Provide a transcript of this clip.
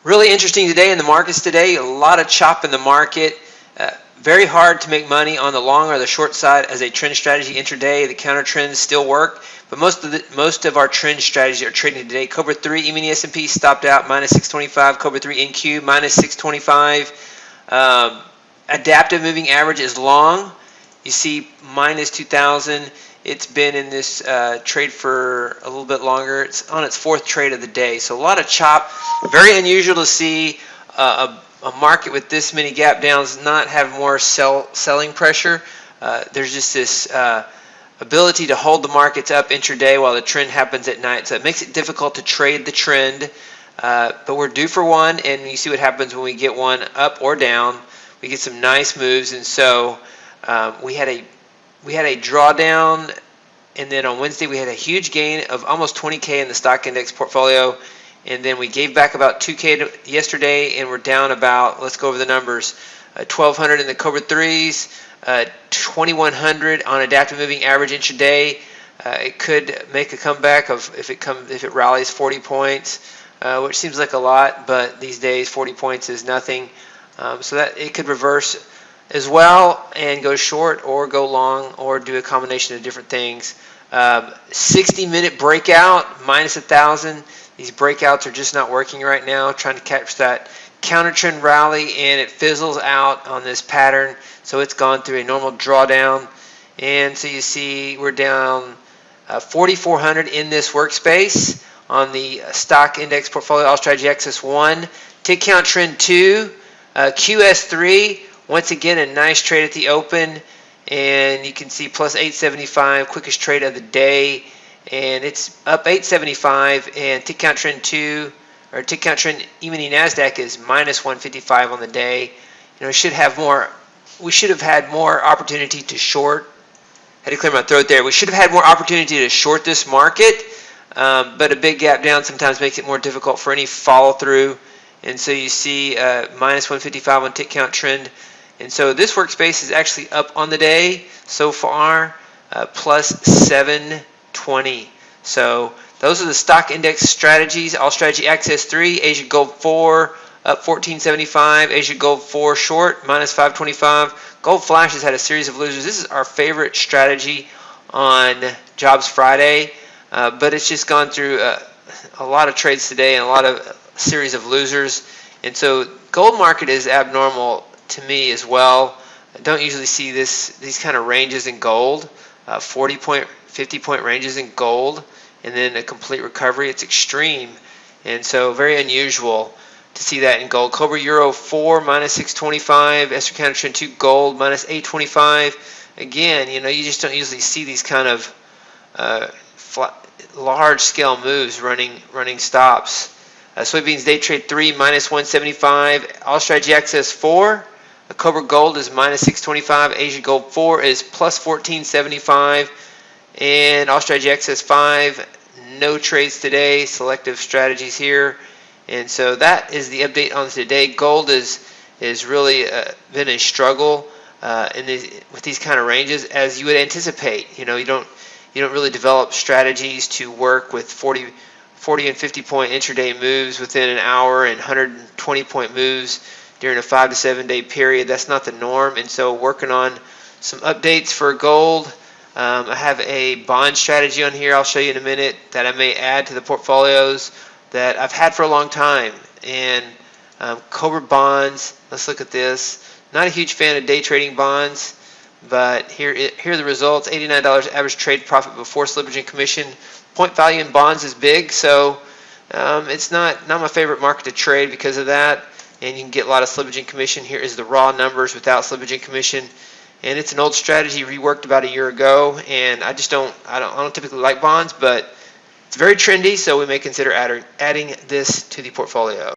Really interesting today in the markets today. A lot of chop in the market. Very hard to make money on the long or the short side as a trend strategy intraday. The counter trends still work, but most of our trend strategies are trading today. Cobra 3 E-mini S&P stopped out minus 625. Cobra 3 NQ minus 625. Adaptive moving average is long. You see minus 2,000. It's been in this trade for a little bit longer. It's on its fourth trade of the day. So a lot of chop. Very unusual to see a market with this many gap downs not have more selling pressure. There's just this ability to hold the markets up intraday while the trend happens at night. So it makes it difficult to trade the trend. But we're due for one, and you see what happens when we get one up or down. We get some nice moves, and so we had a drawdown, and then on Wednesday we had a huge gain of almost 20K in the stock index portfolio, and then we gave back about 2K yesterday, and we're down about, let's go over the numbers, 1,200 in the Cobra 3s, 2,100 on adaptive moving average intraday. It could make a comeback if it rallies 40 points, which seems like a lot, but these days 40 points is nothing. So that it could reverse as well and go short or go long or do a combination of different things. 60-minute breakout minus 1,000. These breakouts are just not working right now. Trying to catch that counter trend rally, and it fizzles out on this pattern. So it's gone through a normal drawdown, and so you see we're down 4,400 in this workspace on the stock index portfolio. All strategy axis 1, tick count trend 2, QS3. Once again, a nice trade at the open, and you can see plus 875, quickest trade of the day, and it's up 875. And tick count trend 2, or tick count trend E-mini Nasdaq is minus 155 on the day. We should have had more opportunity to short. I had to clear my throat there. We should have had more opportunity to short this market, but a big gap down sometimes makes it more difficult for any follow through. And so you see minus 155 on tick count trend. And so this workspace is actually up on the day so far, plus 720. So those are the stock index strategies. All strategy access 3, Asia Gold 4, up 1475. Asia Gold 4 short, minus 525. Gold Flash has had a series of losers. This is our favorite strategy on Jobs Friday, but it's just gone through a lot of trades today and a lot of series of losers. And so gold market is abnormal to me as well. I don't usually see these kind of ranges in gold, 40 point, 50 point ranges in gold, and then a complete recovery. It's extreme, and so very unusual to see that in gold. Cobra Euro 4 minus 625, Esther counter trend 2 gold minus 825. Again, you just don't usually see these kind of large scale moves running stops. Soybeans day trade 3 minus 175. All strategy access 4. Cobra Gold is minus 625. Asia Gold 4 is plus 1475. And All strategy access 5. No trades today. Selective strategies here. And so that is the update on today. Gold is really been a struggle with these kind of ranges, as you would anticipate. You don't really develop strategies to work with 40 and 50 point intraday moves within an hour and 120 point moves during a 5 to 7 day period. That's not the norm, and so working on some updates for gold. I have a bond strategy on here I'll show you in a minute that I may add to the portfolios that I've had for a long time. And Cobra bonds, let's look at this. Not a huge fan of day trading bonds, but here are the results. $89 average trade profit before slippage and commission. Point value in bonds is big, so it's not my favorite market to trade because of that. And you can get a lot of slippage and commission. Here is the raw numbers without slippage and commission. And it's an old strategy reworked about a year ago. And I don't typically like bonds, but it's very trendy, so we may consider adding this to the portfolio.